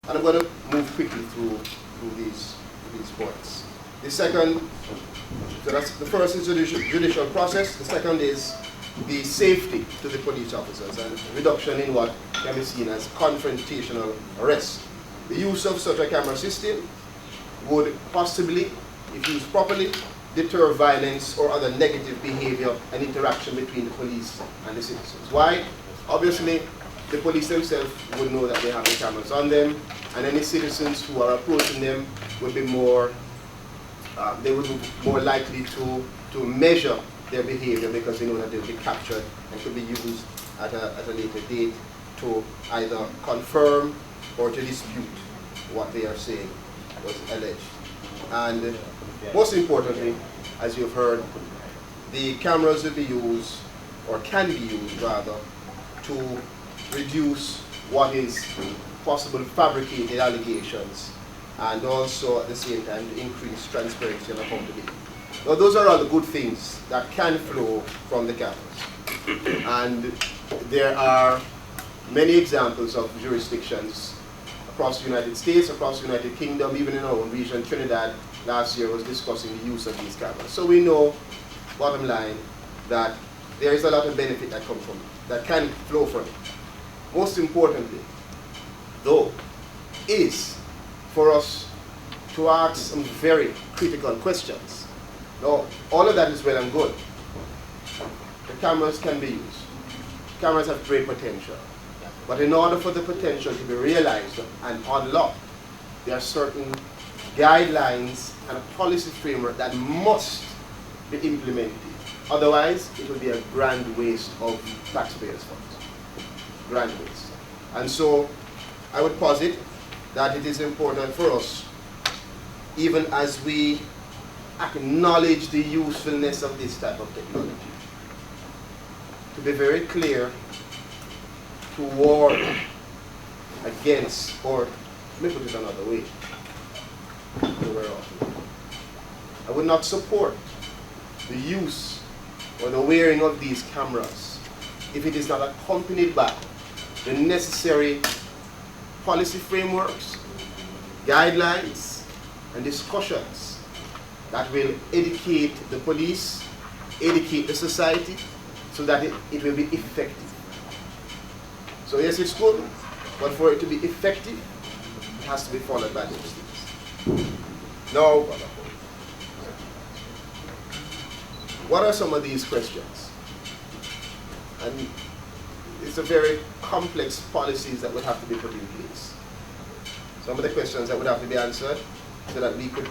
And I'm going to move quickly through these points. The second, so that's the first is judicial process. The second is the safety to the police officers and reduction in what can be seen as confrontational arrest. The use of such a camera system would possibly, if used properly, deter violence or other negative behavior and interaction between the police and the citizens. Why? Obviously, the police themselves would know that they have the cameras on them, and any citizens who are approaching them would be more, they would be more likely to measure their behavior because they know that they'll be captured and could be used at a later date to either confirm or to dispute what they are saying was alleged. And most importantly, as you've heard, the cameras will be used, or can be used rather, to reduce what is possible fabricated allegations and also at the same time to increase transparency and accountability. Now those are all the good things that can flow from the cameras. And there are many examples of jurisdictions across the United States, across the United Kingdom, even in our own region. Trinidad last year was discussing the use of these cameras. So we know, bottom line, that there is a lot of benefit that comes from it, that can flow from it. Most importantly, though, is for us to ask some very critical questions. Now, all of that is well and good. The cameras can be used. Cameras have great potential. But in order for the potential to be realized and unlocked, there are certain guidelines and a policy framework that must be implemented. Otherwise, it will be a grand waste of taxpayers' funds. Grand waste. And so, I would posit that it is important for us, even as we acknowledge the usefulness of this type of technology, to be very clear to warn against, or let me put it another way, I would not support the use or the wearing of these cameras if it is not accompanied by the necessary policy frameworks, guidelines, and discussions that will educate the police, educate the society, so that it will be effective. So yes, it's good, but for it to be effective, it has to be followed by those things. Now, what are some of these questions? And it's a very complex policies that would have to be put in place. Some of the questions that would have to be answered so that we could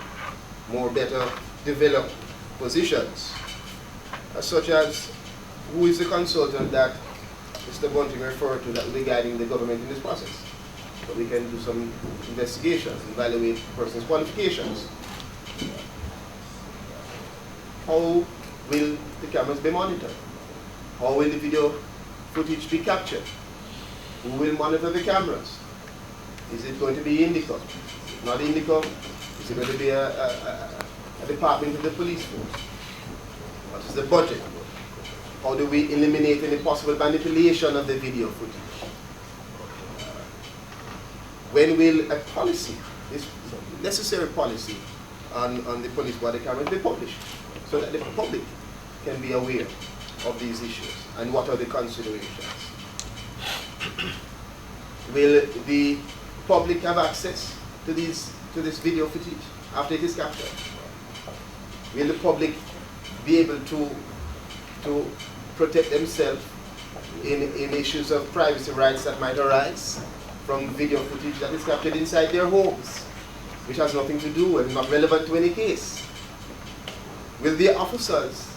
more better develop positions, such as who is the consultant that Mr. Bunting referred to that will be guiding the government in this process. So we can do some investigations, evaluate the person's qualifications. How will the cameras be monitored? How will the video footage be captured? Who will monitor the cameras? Is it going to be Indico? Not Indico? Is it going to be a department of the police force? What is the budget? How do we eliminate any possible manipulation of the video footage? When will a policy, this necessary policy on the police body cameras be published so that the public can be aware of these issues and what are the considerations? Will the public have access to this video footage after it is captured? Will the public be able to protect themselves in issues of privacy rights that might arise from video footage that is captured inside their homes, which has nothing to do and not relevant to any case? Will the officers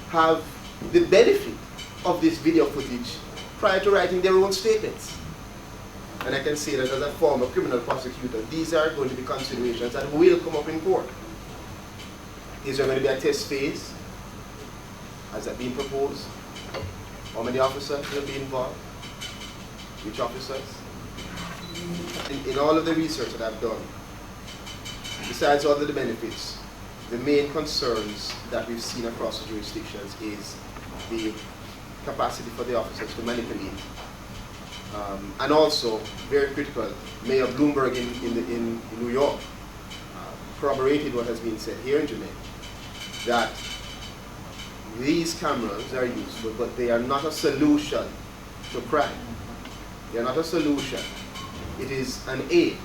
have the benefit of this video footage prior to writing their own statements? And I can say that as a former criminal prosecutor, these are going to be considerations that will come up in court. Is there going to be a test phase? Has that been proposed? How many officers will be involved? Which officers? In all of the research that I've done, besides all of the benefits, the main concerns that we've seen across the jurisdictions is the capacity for the officers to manipulate And also, very critical, Mayor Bloomberg in New York corroborated what has been said here in Jamaica, that these cameras are useful, but they are not a solution to crime. They are not a solution. It is an aid.